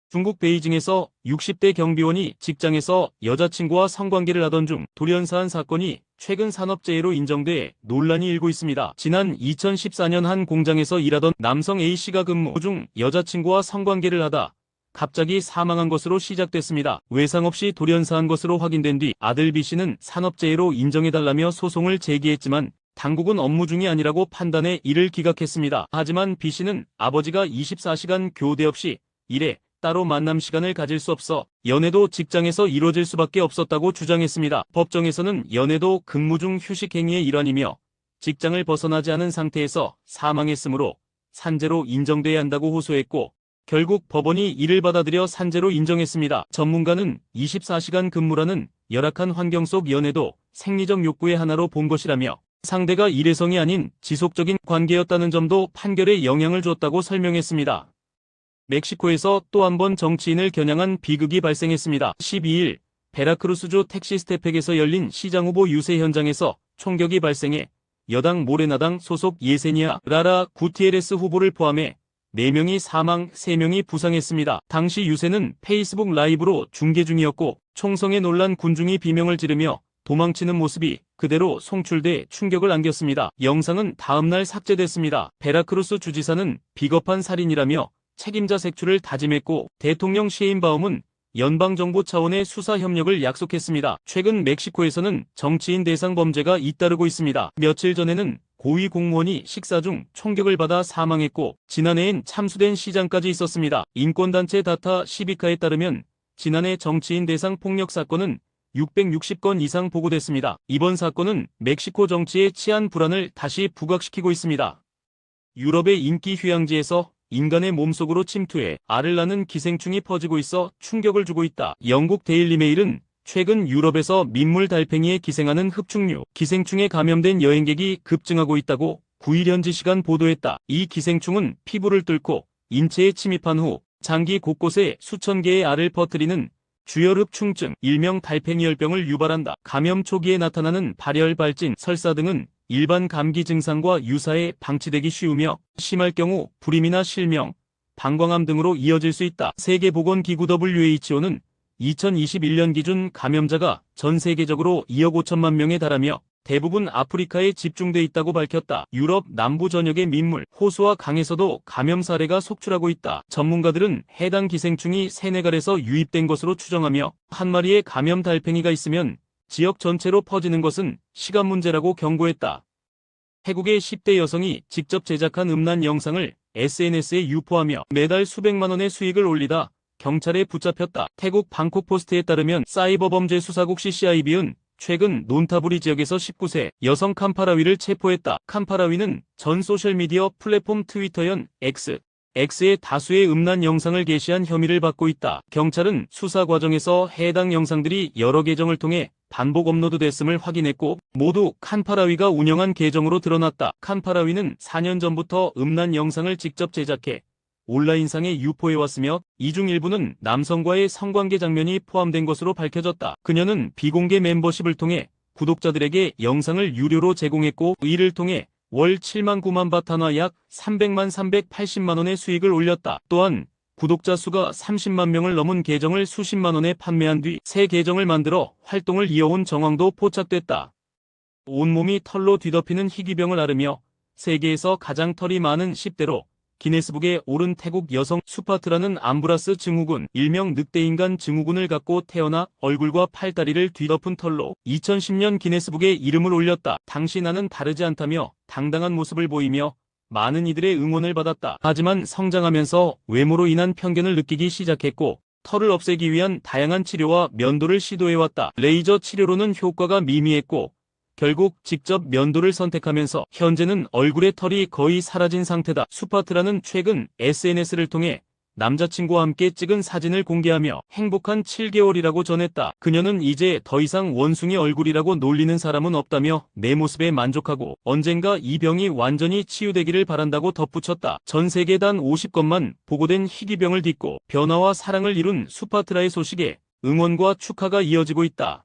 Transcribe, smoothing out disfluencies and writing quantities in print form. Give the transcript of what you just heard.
중국 베이징에서 60대 경비원이 직장에서 여자친구와 성관계를 하던 중 돌연사한 사건이 최근 산업재해로 인정돼 논란이 일고 있습니다. 지난 2014년 한 공장에서 일하던 남성 A씨가 근무 중 여자친구와 성관계를 하다 갑자기 사망한 것으로 시작됐습니다. 외상 없이 돌연사한 것으로 확인된 뒤 아들 B씨는 산업재해로 인정해달라며 소송을 제기했지만 당국은 업무 중이 아니라고 판단해 이를 기각했습니다. 하지만 B씨는 아버지가 24시간 교대 없이 일해 따로 만남 시간을 가질 수 없어 연애도 직장에서 이루어질 수밖에 없었다고 주장했습니다. 법정에서는 연애도 근무 중 휴식 행위의 일환이며 직장을 벗어나지 않은 상태에서 사망했으므로 산재로 인정돼야 한다고 호소했고 결국 법원이 이를 받아들여 산재로 인정했습니다. 전문가는 24시간 근무라는 열악한 환경 속 연애도 생리적 욕구의 하나로 본 것이라며 상대가 일회성이 아닌 지속적인 관계였다는 점도 판결에 영향을 줬다고 설명했습니다. 멕시코에서 또 한 번 정치인을 겨냥한 비극이 발생했습니다. 12일 베라크루스주 텍시스테펙에서 열린 시장 후보 유세 현장에서 총격이 발생해 여당 모레나당 소속 예세니아 라라 구티에레스 후보를 포함해 4명이 사망, 3명이 부상했습니다. 당시 유세는 페이스북 라이브로 중계 중이었고 총성에 놀란 군중이 비명을 지르며 도망치는 모습이 그대로 송출돼 충격을 안겼습니다. 영상은 다음날 삭제됐습니다. 베라크루스 주지사는 비겁한 살인이라며 책임자 색출을 다짐했고 대통령 셰인바움은 연방정부 차원의 수사 협력을 약속했습니다. 최근 멕시코에서는 정치인 대상 범죄가 잇따르고 있습니다. 며칠 전에는 고위 공무원이 식사 중 총격을 받아 사망했고 지난해엔 참수된 시장까지 있었습니다. 인권단체 다타 시비카에 따르면 지난해 정치인 대상 폭력 사건은 660건 이상 보고됐습니다. 이번 사건은 멕시코 정치의 치안 불안을 다시 부각시키고 있습니다. 유럽의 인기 휴양지에서 인간의 몸속으로 침투해 알을 낳는 기생충이 퍼지고 있어 충격을 주고 있다. 영국 데일리메일은 최근 유럽에서 민물 달팽이에 기생하는 흡충류 기생충에 감염된 여행객이 급증하고 있다고 9일 현지 시간 보도했다. 이 기생충은 피부를 뚫고 인체에 침입한 후 장기 곳곳에 수천 개의 알을 퍼뜨리는 주열 흡충증 일명 달팽이열병을 유발한다. 감염 초기에 나타나는 발열, 발진, 설사 등은 일반 감기 증상과 유사해 방치되기 쉬우며 심할 경우 불임이나 실명, 방광암 등으로 이어질 수 있다. 세계보건기구 WHO는 2021년 기준 감염자가 전 세계적으로 2억 5천만 명에 달하며 대부분 아프리카에 집중돼 있다고 밝혔다. 유럽 남부 전역의 민물, 호수와 강에서도 감염 사례가 속출하고 있다. 전문가들은 해당 기생충이 세네갈에서 유입된 것으로 추정하며 한 마리의 감염 달팽이가 있으면 지역 전체로 퍼지는 것은 시간 문제라고 경고했다. 태국의 10대 여성이 직접 제작한 음란 영상을 SNS에 유포하며 매달 수백만 원의 수익을 올리다 경찰에 붙잡혔다. 태국 방콕포스트에 따르면 사이버범죄 수사국 CCIB은 최근 논타부리 지역에서 19세 여성 캄파라위를 체포했다. 캄파라위는 전 소셜미디어 플랫폼 트위터연 X에 다수의 음란 영상을 게시한 혐의를 받고 있다. 경찰은 수사 과정에서 해당 영상들이 여러 계정을 통해 반복 업로드됐음을 확인했고 모두 캄파라위가 운영한 계정으로 드러났다. 캄파라위는 4년 전부터 음란 영상을 직접 제작해 온라인상에 유포해왔으며 이 중 일부는 남성과의 성관계 장면이 포함된 것으로 밝혀졌다. 그녀는 비공개 멤버십을 통해 구독자들에게 영상을 유료로 제공했고 이를 통해 월 7만 9만 바타나 약 300만 380만 원의 수익을 올렸다. 또한 구독자 수가 30만 명을 넘은 계정을 수십만 원에 판매한 뒤 새 계정을 만들어 활동을 이어온 정황도 포착됐다. 온몸이 털로 뒤덮이는 희귀병을 앓으며 세계에서 가장 털이 많은 10대로 기네스북에 오른 태국 여성 수파트라는 암브라스 증후군, 일명 늑대인간 증후군을 갖고 태어나 얼굴과 팔다리를 뒤덮은 털로 2010년 기네스북에 이름을 올렸다. 당시 나는 다르지 않다며 당당한 모습을 보이며 많은 이들의 응원을 받았다. 하지만 성장하면서 외모로 인한 편견을 느끼기 시작했고 털을 없애기 위한 다양한 치료와 면도를 시도해왔다. 레이저 치료로는 효과가 미미했고 결국 직접 면도를 선택하면서 현재는 얼굴의 털이 거의 사라진 상태다. 수파트라는 최근 SNS를 통해 남자친구와 함께 찍은 사진을 공개하며 행복한 7개월이라고 전했다. 그녀는 이제 더 이상 원숭이 얼굴이라고 놀리는 사람은 없다며 내 모습에 만족하고 언젠가 이 병이 완전히 치유되기를 바란다고 덧붙였다. 전 세계 단 50건만 보고된 희귀병을 딛고 변화와 사랑을 이룬 수파트라의 소식에 응원과 축하가 이어지고 있다.